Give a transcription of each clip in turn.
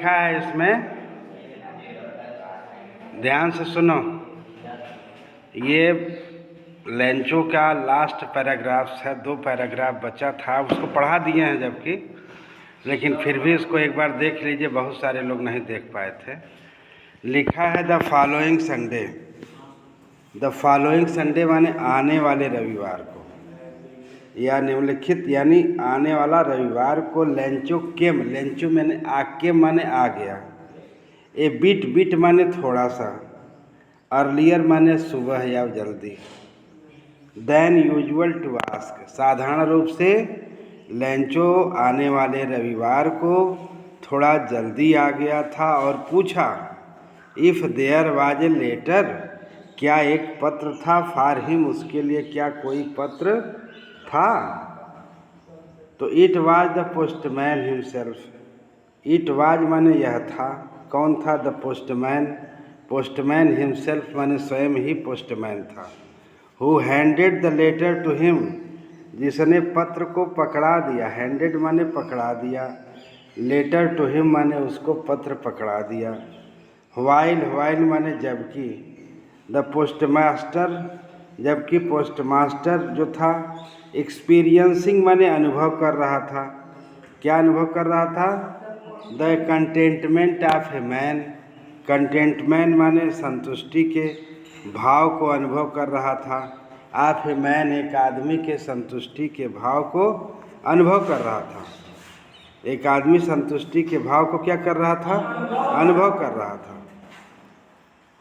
लिखा है इसमें, ध्यान से सुनो। ये लेंचो का लास्ट पैराग्राफ्स है, 2 पैराग्राफ बचा था, उसको पढ़ा दिए हैं जबकि, लेकिन फिर भी इसको एक बार देख लीजिए, बहुत सारे लोग नहीं देख पाए थे। लिखा है the following Sunday. The following Sunday माने आने वाले रविवार को, या निम्नलिखित यानी आने वाला रविवार को लेंचो केम, लेंचो मैंने आके माने आ गया, ए बिट माने थोड़ा सा, अर्लियर माने सुबह या जल्दी, देन यूजुअल टू आस्क साधारण रूप से लेंचो आने वाले रविवार को थोड़ा जल्दी आ गया था और पूछा, if there was a letter, क्या एक पत्र था, फॉर हिम उसके लिए क्या कोई पत्र था। तो it was the postman himself, it was माने यह था, कौन था, द पोस्टमैन, पोस्टमैन हिमसेल्फ माने स्वयं ही पोस्टमैन था, who handed the letter to him, जिसने पत्र को पकड़ा दिया, हैंडेड माने पकड़ा दिया, लेटर टू हिम माने उसको पत्र पकड़ा दिया, व्हाइल माने जबकि, द पोस्टमास्टर जबकि पोस्टमास्टर जो था, एक्सपीरियंसिंग माने अनुभव कर रहा था, क्या अनुभव कर रहा था, the contentment of a man, contentment माने संतुष्टि के भाव को अनुभव कर रहा था, ऑफ ए मैन एक आदमी के संतुष्टि के भाव को अनुभव कर रहा था, एक आदमी संतुष्टि के भाव को क्या कर रहा था, अनुभव कर रहा था।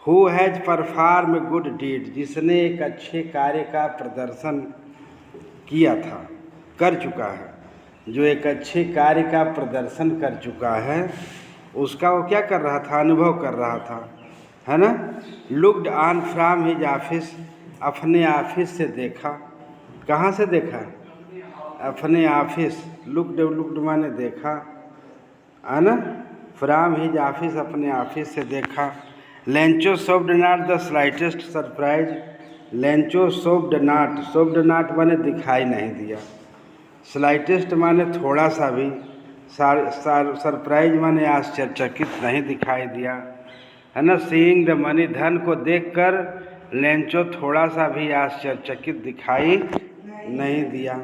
Who has perform good deed, जिसने एक अच्छे कार्य का प्रदर्शन किया था, कर चुका है, जो एक अच्छे कार्य का प्रदर्शन कर चुका है उसका वो क्या कर रहा था, अनुभव कर रहा था, है ना। Looked on from his office, अपने ऑफिस से देखा, कहाँ से देखा, अपने ऑफिस, लुक्ड माने देखा, है ना, फ्रॉम हिज ऑफिस अपने ऑफिस से देखा। Lencho showed not the slightest surprise, Lencho showed not माने दिखाई नहीं दिया, स्लाइटेस्ट माने थोड़ा सा भी, सरप्राइज माने आश्चर्यचकित नहीं दिखाई दिया, है ना। सीइंग द मनी, धन को देखकर लेंचो थोड़ा सा भी आश्चर्यचकित दिखाई नहीं दिया।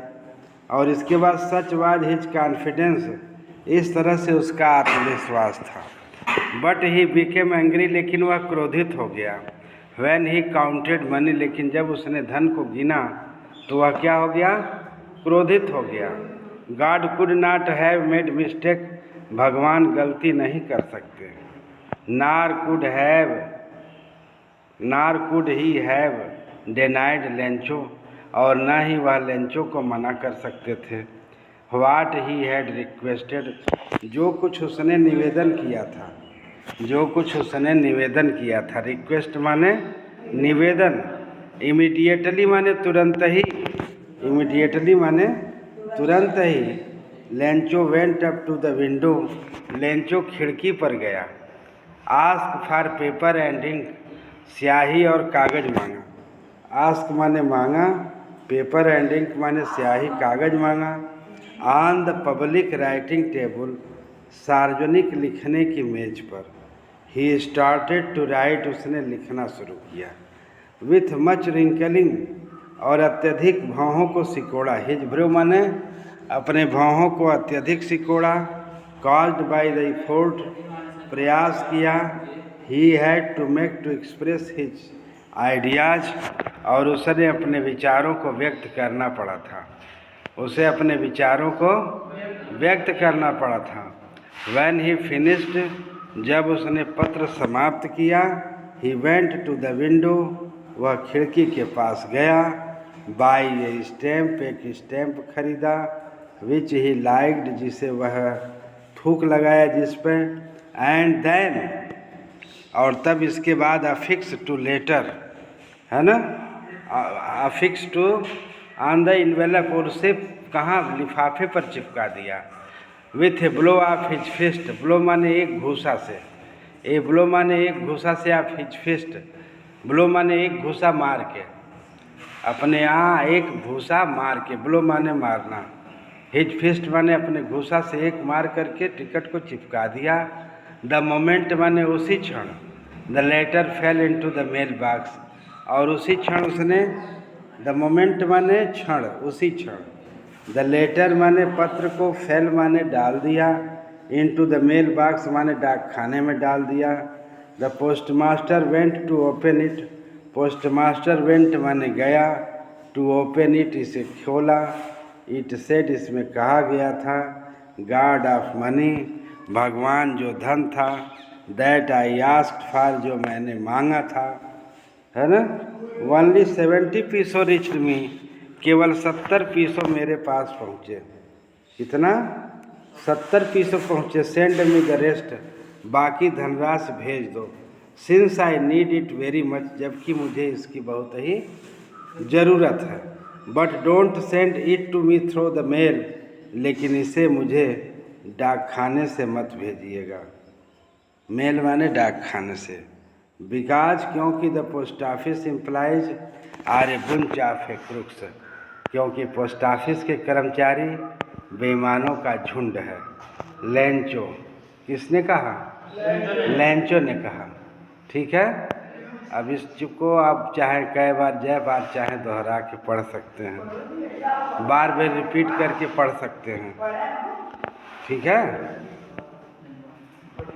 और इसके बाद सच वाज हिज कॉन्फिडेंस, इस तरह से उसका आत्मविश्वास था। बट ही बिकेम एंग्री, लेकिन वह क्रोधित हो गया। व्हेन ही काउंटेड मनी, लेकिन जब उसने धन को गिना तो वह क्या हो गया, क्रोधित हो गया। God could not have made mistake, भगवान गलती नहीं कर सकते। नार could he have denied Lencho, और न ही वह लेंचो को मना कर सकते थे। व्हाट ही हैड रिक्वेस्टेड, जो कुछ उसने निवेदन किया था, जो कुछ उसने निवेदन किया था, रिक्वेस्ट माने निवेदन, इमीडिएटली माने तुरंत ही, इमीडिएटली माने तुरंत ही। Lencho went up to the window, Lencho खिड़की पर गया। Ask for paper and ink, स्याही और कागज मांगा, आस्क माने मांगा, पेपर एंड इंक माने स्याही कागज मांगा। On the public writing table, सार्वजनिक लिखने की मेज पर। ही स्टार्टेड टू राइट, उसने लिखना शुरू किया। विथ मच रिंकलिंग, और अत्यधिक भौहों को सिकोड़ा, हिज ब्रो माने अपने भौहों को अत्यधिक सिकोड़ा। कॉज्ड बाई द एफर्ट, प्रयास किया। He had to make to express his ideas, और उसने अपने विचारों को व्यक्त करना पड़ा था, उसे अपने विचारों को व्यक्त करना पड़ा था। व्हेन ही फिनिश्ड, जब उसने पत्र समाप्त किया। He went to the window, वह खिड़की के पास गया। बाई ए स्टैम्प, एक स्टैम्प खरीदा। विच ही लाइक्ड, जिसे वह थूक लगाया जिस पे। एंड देन, और तब इसके बाद अफिक्स टू लेटर, है ना, affix to on the envelope, और उसे कहाँ, लिफाफे पर चिपका दिया। With a blow of his fist, blow माने एक घूसा से, ए ब्लो माने एक घूसा से, ऑफ हिज फिस्ट, ब्लो माने एक घूसा मार के, अपने यहाँ एक घूसा मार के, ब्लो माने मारना, हिज फिस्ट माने अपने घूसा से एक मार करके टिकट को चिपका दिया। द मोमेंट माने उसी क्षण, the letter fell into the mail box, और उसी क्षण उसने, द मोमेंट माने क्षण, उसी क्षण, द लेटर माने पत्र को, फेल माने डाल दिया, इनटू द मेल बॉक्स माने डाक खाने में डाल दिया। The post master went to open it, post master went माने गया, टू ओपन इट इसे खोला, इट सेड इसमें कहा गया था, गॉड ऑफ मनी भगवान जो धन था, दैट आई आस्क्ड फॉर जो मैंने मांगा था, है ना। ओनली 70 पीसों रिच्ड मी, केवल 70 पीसों मेरे पास पहुँचे। कितना? 70 पीसों पहुँचे। सेंड मी द रेस्ट, बाकी धनराशि भेज दो। Since I need it very much, जबकि मुझे इसकी बहुत ही ज़रूरत है। But don't send it to me through the mail, लेकिन इसे मुझे डाक खाने से मत भेजिएगा। मेल माने डाक खाने से। बिकॉज क्योंकि the post office employees are a bunch of a crooks, क्योंकि पोस्ट ऑफिस के कर्मचारी बेईमानों का झुंड है। लेंचो, किसने कहा? लेंचो ने कहा। ठीक है, अब इस चुप को आप चाहे कई बार, जय बार चाहे दोहरा के पढ़ सकते हैं, बार बार रिपीट करके पढ़ सकते हैं। ठीक है।